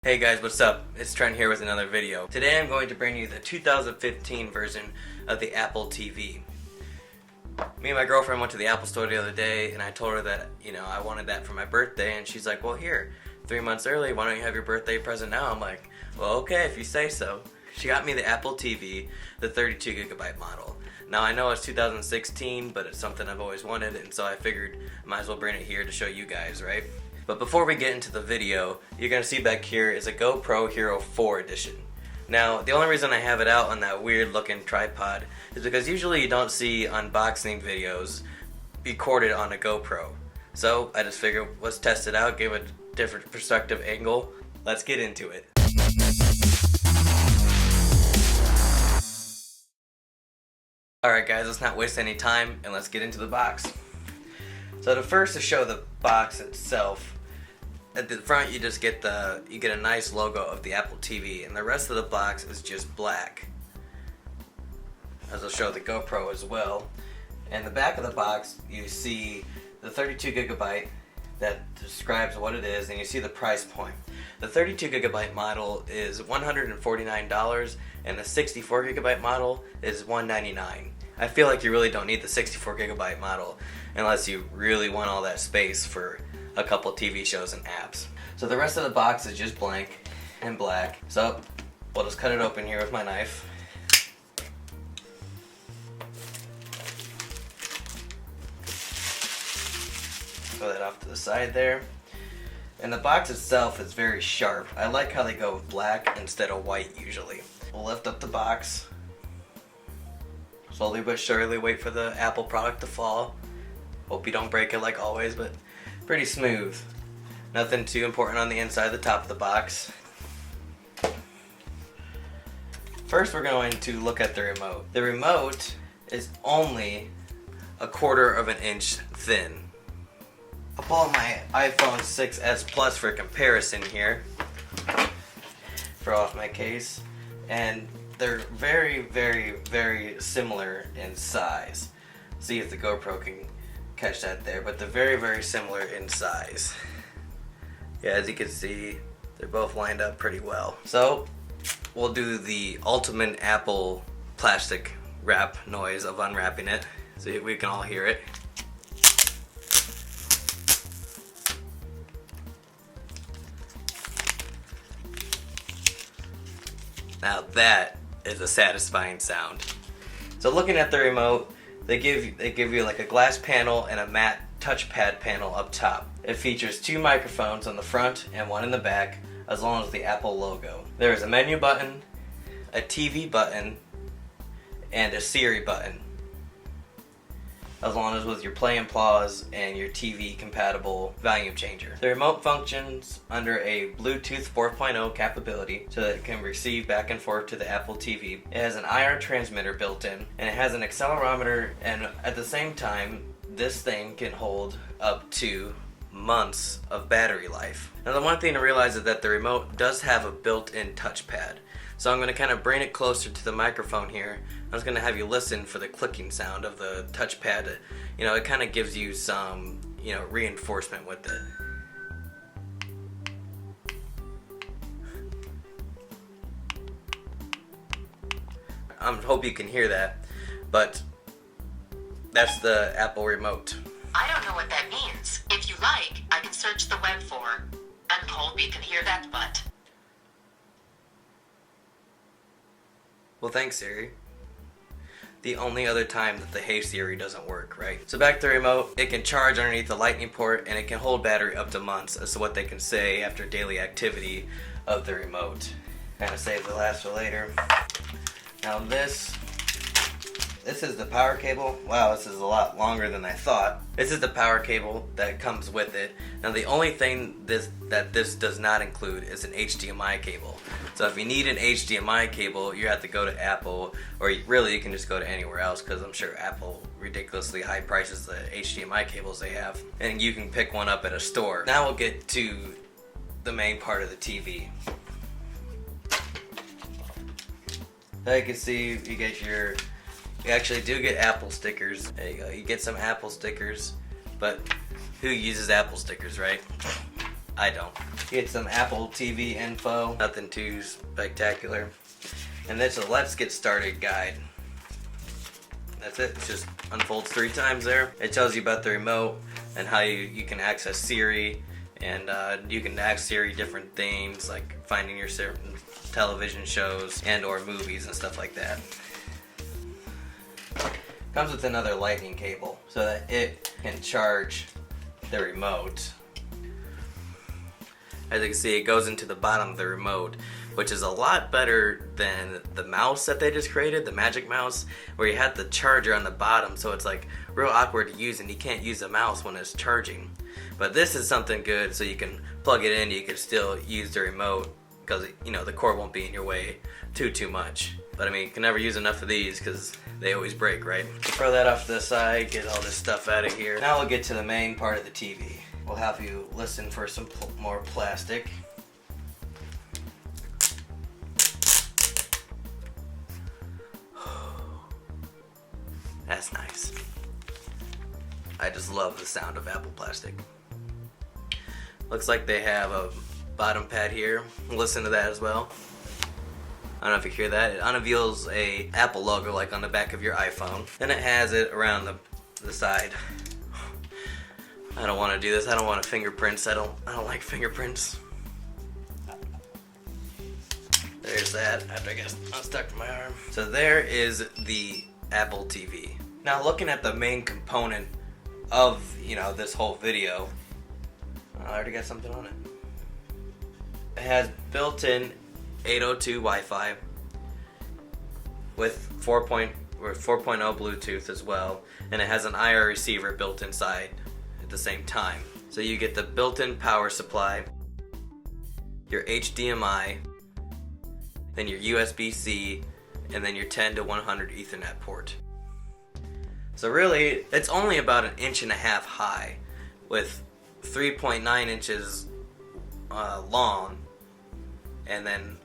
Hey guys, what's up? It's Trent here with another video. Today I'm going to bring you the 2015 version of the Apple TV. Me and my girlfriend went to the Apple store the other day and I told her that, I wanted that for my birthday, and she's like, well here, 3 months early, why don't you have your birthday present now? I'm like, well okay, if you say so. She got me the Apple TV, the 32GB model. Now I know it's 2016, but it's something I've always wanted, and so I figured I might as well bring it here to show you guys, right? But before we get into the video, you're going to see back here is a GoPro Hero 4 edition. Now, the only reason I have it out on that weird looking tripod is because usually you don't see unboxing videos recorded on a GoPro. So, I just figured let's test it out, give it a different perspective angle. Let's get into it. Alright guys, let's not waste any time and let's get into the box. So to first to show the box itself, at the front you just get a nice logo of the Apple TV, and the rest of the box is just black. As I'll show the GoPro as well. And the back of the box you see the 32GB that describes what it is, and you see the price point. The 32GB model is $149 and the 64GB model is $199. I feel like you really don't need the 64GB model unless you really want all that space for a couple TV shows and apps. So the rest of the box is just blank and black. So we'll just cut it open here with my knife. Throw that off to the side there. And the box itself is very sharp. I like how they go with black instead of white usually. We'll lift up the box. Slowly but surely wait for the Apple product to fall. Hope you don't break it like always, but pretty smooth. Nothing too important on the inside, the top of the box. First we're going to look at the remote. The remote is only 1/4 of an inch thin. I'll pull out my iPhone 6s Plus for comparison here. Throw off my case. And they're very, very, very similar in size. See if the GoPro can catch that there, but they're very, very similar in size. Yeah, as you can see, they're both lined up pretty well. So, we'll do the ultimate Apple plastic wrap noise of unwrapping it, so we can all hear it. Now that is a satisfying sound. So looking at the remote, they give you like a glass panel and a matte touchpad panel up top. It features 2 microphones on the front and 1 in the back, as long as the Apple logo. There is a menu button, a TV button, and a Siri button, as long as with your play and pause and your TV compatible volume changer. The remote functions under a Bluetooth 4.0 capability so that it can receive back and forth to the Apple TV. It has an IR transmitter built in, and it has an accelerometer, and at the same time this thing can hold up to months of battery life. Now the one thing to realize is that the remote does have a built-in touchpad. So I'm going to kind of bring it closer to the microphone here. I'm just going to have you listen for the clicking sound of the touchpad. It kind of gives you some, reinforcement with it. I hope you can hear that, but that's the Apple remote. I don't know what that means. If you like, I can search the web for "unhope you can hear that but." Well, thanks, Siri. The only other time that the Hey Siri doesn't work, right? So back to the remote, it can charge underneath the lightning port, and it can hold battery up to months, as to what they can say after daily activity of the remote. Kind of save the last for later. Now this is the power cable. Wow, this is a lot longer than I thought. This is the power cable that comes with it. Now the only thing that this does not include is an HDMI cable. So if you need an HDMI cable, you have to go to Apple, or you can just go to anywhere else, because I'm sure Apple ridiculously high prices the HDMI cables they have, and you can pick one up at a store. Now we'll get to the main part of the TV. Now you can see you actually do get Apple stickers. There you go. You get some Apple stickers, but who uses Apple stickers, right? I don't. Get some Apple TV info, nothing too spectacular. And there's a let's get started guide. That's it. It just unfolds 3 times there. It tells you about the remote and how you can access Siri, and you can ask Siri different things like finding your certain television shows and or movies and stuff like that. Comes with another lightning cable so that it can charge the remote. As you can see, it goes into the bottom of the remote, which is a lot better than the mouse that they just created, the Magic Mouse, where you had the charger on the bottom, so it's like real awkward to use and you can't use the mouse when it's charging. But this is something good, so you can plug it in, you can still use the remote because, you know, the cord won't be in your way too much. But I mean, you can never use enough of these because they always break, right? Throw that off to the side, get all this stuff out of here. Now we'll get to the main part of the TV. We'll have you listen for some more plastic. That's nice. I just love the sound of Apple plastic. Looks like they have a bottom pad here. Listen to that as well. I don't know if you hear that. It unveils a Apple logo like on the back of your iPhone. Then it has it around the side. I don't want to do this. I don't want fingerprints. I don't like fingerprints. There's that. After I get unstuck to my arm. So there is the Apple TV. Now looking at the main component of, you know, this whole video, I already got something on it. It has built-in 802 Wi-Fi with 4.0 Bluetooth as well, and it has an IR receiver built inside at the same time. So you get the built-in power supply, your HDMI, then your USB-C, and then your 10 to 100 Ethernet port. So really, it's only about 1.5 inches high with 3.9 inches long, and then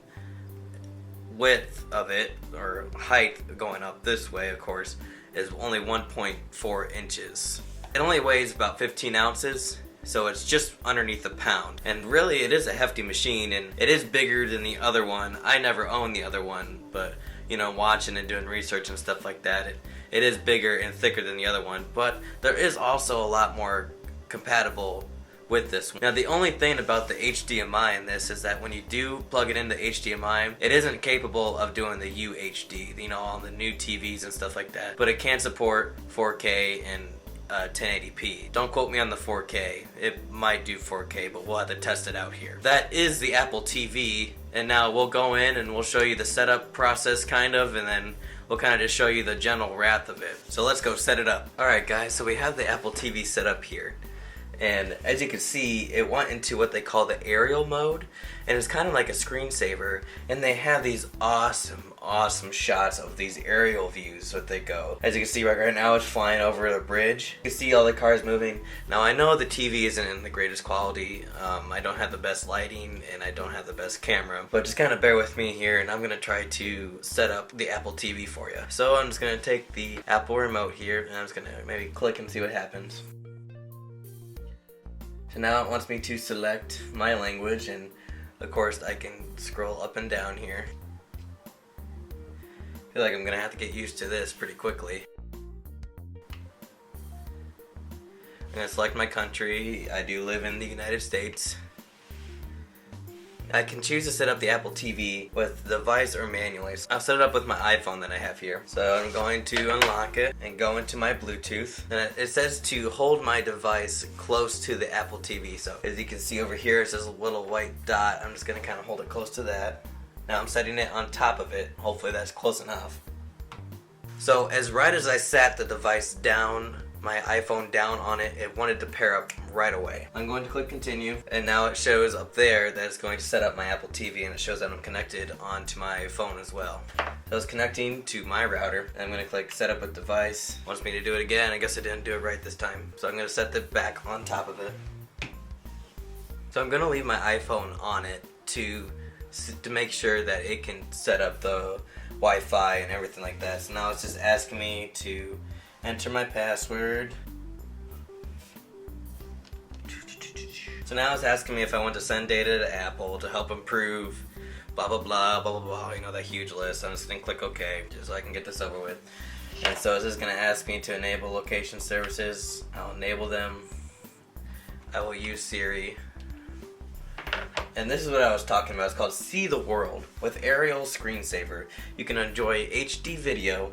width of it, or height going up this way, of course, is only 1.4 inches. It only weighs about 15 ounces, so it's just underneath a pound. And really, it is a hefty machine, and it is bigger than the other one. I never owned the other one, but you know, watching and doing research and stuff like that, it is bigger and thicker than the other one, but there is also a lot more compatible with this one. Now the only thing about the HDMI in this is that when you do plug it into HDMI, it isn't capable of doing the UHD, you know, on the new TVs and stuff like that, but it can support 4K and 1080p. Don't quote me on the 4K. It might do 4K, but we'll have to test it out here. That is the Apple TV, and now we'll go in and we'll show you the setup process kind of, and then we'll kind of just show you the general wrath of it. So let's go set it up. Alright guys, so we have the Apple TV set up here. And as you can see, it went into what they call the aerial mode, and it's kind of like a screensaver, and they have these awesome shots of these aerial views that they go. As you can see right now, it's flying over the bridge. You can see all the cars moving. Now I know the TV isn't in the greatest quality, I don't have the best lighting, and I don't have the best camera, but just kind of bear with me here, and I'm going to try to set up the Apple TV for you. So I'm just going to take the Apple remote here, and I'm just going to maybe click and see what happens. So now it wants me to select my language, and of course I can scroll up and down here. I feel like I'm gonna have to get used to this pretty quickly. I'm gonna select my country. I do live in the United States. I can choose to set up the Apple TV with the device or manually. I'll set it up with my iPhone that I have here. So I'm going to unlock it and go into my Bluetooth. And it says to hold my device close to the Apple TV. So as you can see over here, it says a little white dot. I'm just going to kind of hold it close to that. Now I'm setting it on top of it. Hopefully that's close enough. So right as I sat the device down, my iPhone down on it, it wanted to pair up right away. I'm going to click continue, and now it shows up there that it's going to set up my Apple TV, and it shows that I'm connected onto my phone as well. So it's connecting to my router, and I'm going to click set up with device. Wants me to do it again. I guess I didn't do it right this time. So I'm going to set it back on top of it. So I'm going to leave my iPhone on it to make sure that it can set up the Wi-Fi and everything like that. So now it's just asking me to enter my password. So now it's asking me if I want to send data to Apple to help improve blah blah blah blah blah blah, you know, that huge list. I'm just gonna click OK just so I can get this over with. And so it's just gonna ask me to enable location services. I'll enable them. I will use Siri. And this is what I was talking about. It's called See the World with Aerial Screensaver. You can enjoy HD video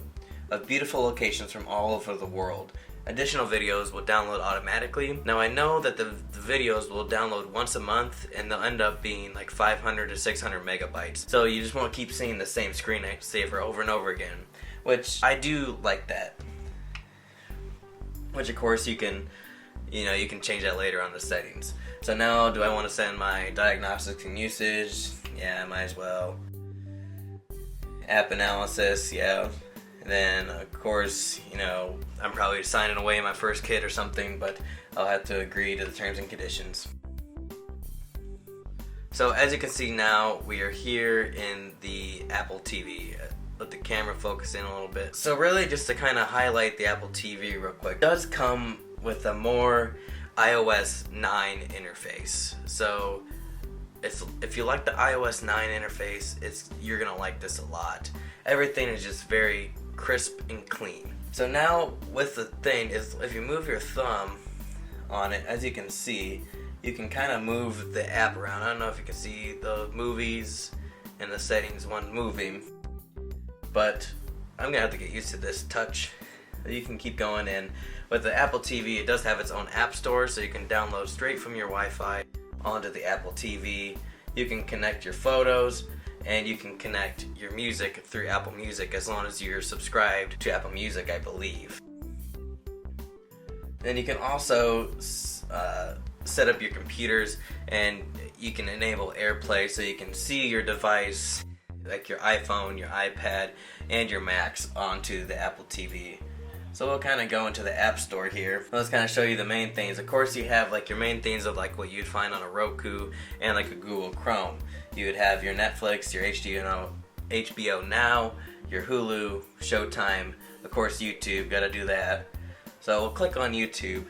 of beautiful locations from all over the world. Additional videos will download automatically. Now I know that the videos will download once a month and they'll end up being like 500 to 600 megabytes. So you just won't keep seeing the same screensaver over and over again, which I do like that. Which of course you can change that later on the settings. So now do I want to send my diagnostics and usage? Yeah, might as well. App analysis, yeah. And then, of course, I'm probably signing away my first kid or something, but I'll have to agree to the terms and conditions. So as you can see now, we are here in the Apple TV. Let the camera focus in a little bit. So really, just to kind of highlight the Apple TV real quick, it does come with a more iOS 9 interface. So if you like the iOS 9 interface, you're gonna like this a lot. Everything is just very crisp and clean. So now with the thing is, if you move your thumb on it, as you can see, you can kind of move the app around. I don't know if you can see the movies and the settings one moving, but I'm gonna have to get used to this touch. You can keep going in. With the Apple TV, it does have its own app store, so you can download straight from your Wi-Fi onto the Apple TV. You can connect your photos, and you can connect your music through Apple Music as long as you're subscribed to Apple Music, I believe. Then you can also set up your computers, and you can enable AirPlay so you can see your device, like your iPhone, your iPad, and your Macs onto the Apple TV. So we'll kind of go into the App Store here. Let's kind of show you the main things. Of course, you have like your main things of like what you'd find on a Roku and like a Google Chrome. You would have your Netflix, your HBO Now, your Hulu, Showtime, of course YouTube, gotta do that. So we'll click on YouTube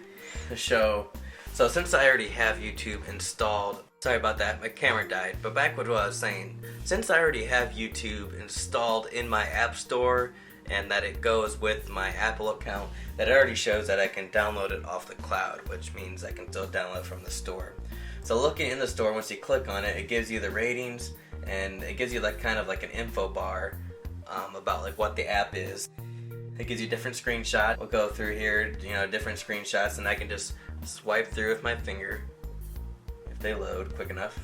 to show. So since I already have YouTube installed, sorry about that, my camera died, but back with what I was saying. Since I already have YouTube installed in my App Store, and that it goes with my Apple account, that already shows that I can download it off the cloud, which means I can still download it from the store. So looking in the store, once you click on it, it gives you the ratings, and it gives you like kind of like an info bar about like what the app is. It gives you different screenshots. We'll go through here, different screenshots, and I can just swipe through with my finger if they load quick enough.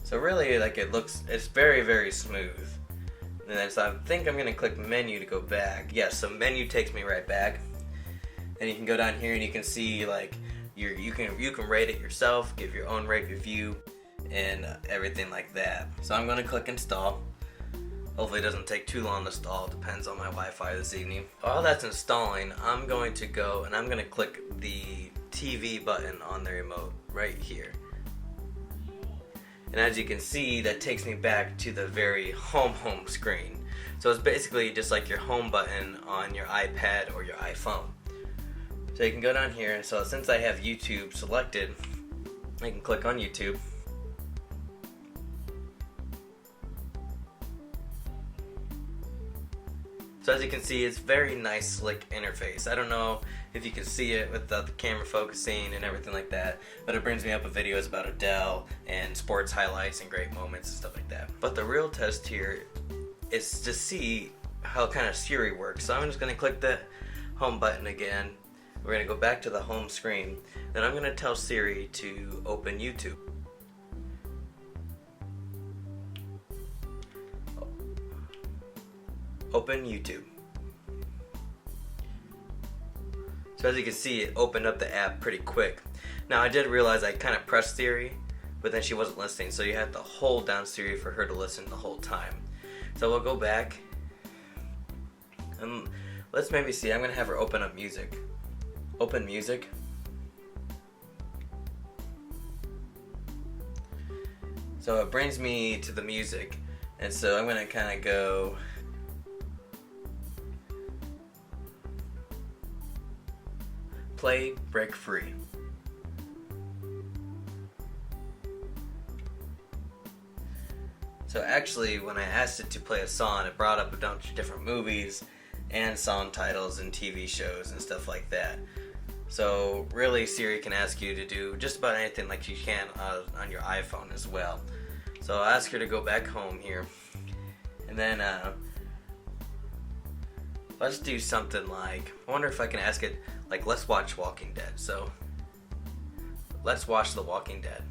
So really, like it's very, very smooth. And then so I think I'm gonna click menu to go back. Yes, so menu takes me right back. And you can go down here and you can see like you can rate it yourself, give your own rate review, and everything like that. So I'm gonna click install. Hopefully it doesn't take too long to install. It depends on my Wi-Fi this evening. While that's installing, I'm going to go and I'm gonna click the TV button on the remote right here. And as you can see, that takes me back to the very home screen. So it's basically just like your home button on your iPad or your iPhone. So you can go down here, and so since I have YouTube selected, I can click on YouTube. So as you can see, it's very nice, slick interface. I don't know if you can see it without the camera focusing and everything like that, but it brings me up with videos about Adele and sports highlights and great moments and stuff like that. But the real test here is to see how kind of Siri works. So I'm just going to click the home button again. We're going to go back to the home screen. Then I'm going to tell Siri to open YouTube. Open YouTube. So as you can see, it opened up the app pretty quick. Now I did realize I kind of pressed Siri, but then she wasn't listening, so you have to hold down Siri for her to listen the whole time. So we'll go back and let's maybe see. I'm gonna have her open up music. Open music. So it brings me to the music, and so I'm gonna kind of go play Break Free. So actually, when I asked it to play a song, it brought up a bunch of different movies and song titles and TV shows and stuff like that. So really, Siri can ask you to do just about anything like you can on your iPhone as well. So I'll ask her to go back home here, and then let's do something like, I wonder if I can ask it, like, let's watch Walking Dead. So let's watch The Walking Dead.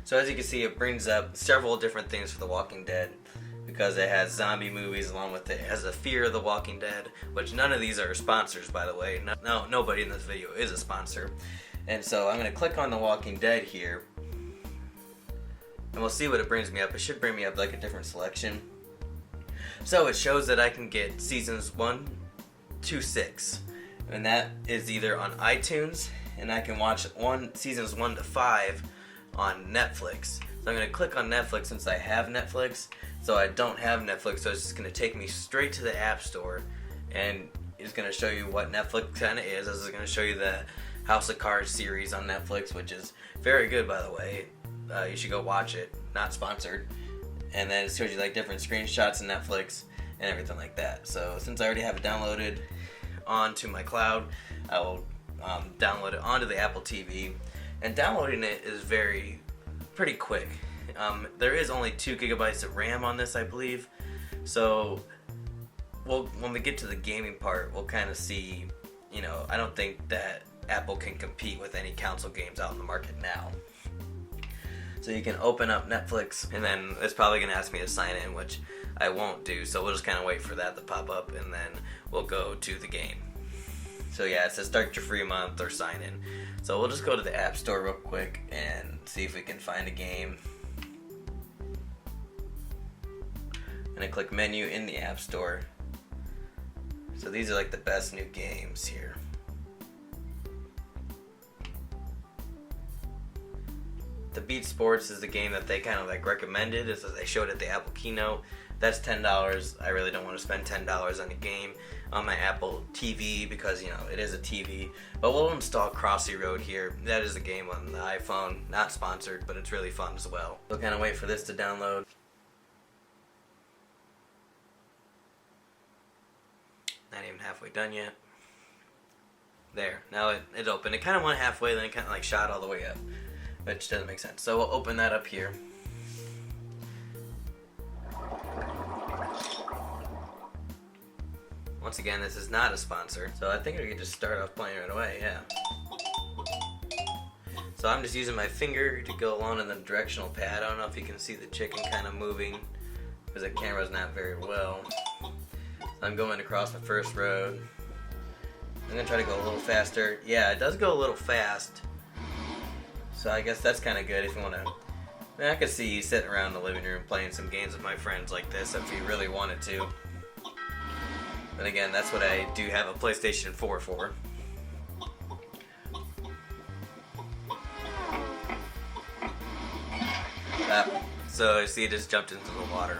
So as you can see, it brings up several different things for The Walking Dead, because it has zombie movies along with it. It has a Fear of the Walking Dead, which none of these are sponsors, by the way. No, nobody in this video is a sponsor. And so I'm going to click on The Walking Dead here, and we'll see what it brings me up. It should bring me up like a different selection. So it shows that I can get seasons 1 to 6, and that is either on iTunes, and I can watch seasons 1 to 5 on Netflix. So I'm going to click on Netflix since I have Netflix. So I don't have Netflix, so it's just going to take me straight to the App Store, and it's going to show you what Netflix kind of is. This is going to show you the House of Cards series on Netflix, which is very good, by the way. You should go watch it. Not sponsored. And then it shows you like different screenshots of Netflix and everything like that. So since I already have it downloaded onto my cloud, I will download it onto the Apple TV. And downloading it is pretty quick. There is only 2 gigabytes of RAM on this, I believe. So when we get to the gaming part, we'll kind of see, I don't think that Apple can compete with any console games out in the market now. So you can open up Netflix, and then it's probably going to ask me to sign in, which I won't do. So we'll just kind of wait for that to pop up, and then we'll go to the game. So yeah, it says start your free month or sign in. So we'll just go to the App Store real quick and see if we can find a game. And I click menu in the App Store. So these are like the best new games here. The Beat Sports is the game that they kind of like recommended, as they showed at the Apple keynote. That's $10. I really don't want to spend $10 on a game on my Apple TV because, it is a TV. But we'll install Crossy Road here. That is a game on the iPhone. Not sponsored, but it's really fun as well. We'll kind of wait for this to download. Not even halfway done yet. There. Now it opened. It kind of went halfway, then it kind of like shot all the way up, which doesn't make sense. So we'll open that up here. Once again, this is not a sponsor, so I think we can just start off playing right away, yeah. So I'm just using my finger to go along in the directional pad. I don't know if you can see the chicken kind of moving, because the camera's not very well. So I'm going across the first road. I'm going to try to go a little faster. Yeah, it does go a little fast. So I guess that's kind of good if you want to... I could see you sitting around the living room playing some games with my friends like this if you really wanted to. But again, that's what I do have a PlayStation 4 for. So I see it just jumped into the water.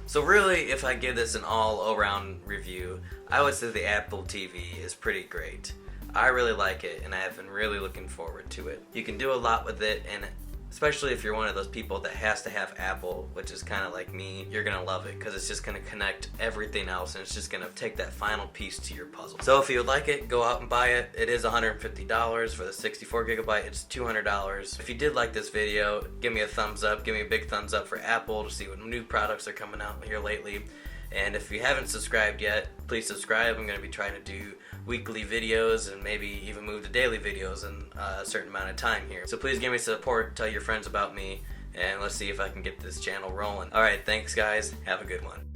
So really, if I give this an all-around review, I would say the Apple TV is pretty great. I really like it, and I have been really looking forward to it. You can do a lot with it, and especially if you're one of those people that has to have Apple, which is kind of like me, you're going to love it because it's just going to connect everything else, and it's just going to take that final piece to your puzzle. So if you would like it, go out and buy it. It is $150 for the 64 gigabyte. It's $200. If you did like this video, give me a thumbs up. Give me a big thumbs up for Apple to see what new products are coming out here lately. And if you haven't subscribed yet, please subscribe. I'm going to be trying to do weekly videos and maybe even move to daily videos in a certain amount of time here. So please give me support, tell your friends about me, and let's see if I can get this channel rolling. Alright, thanks guys. Have a good one.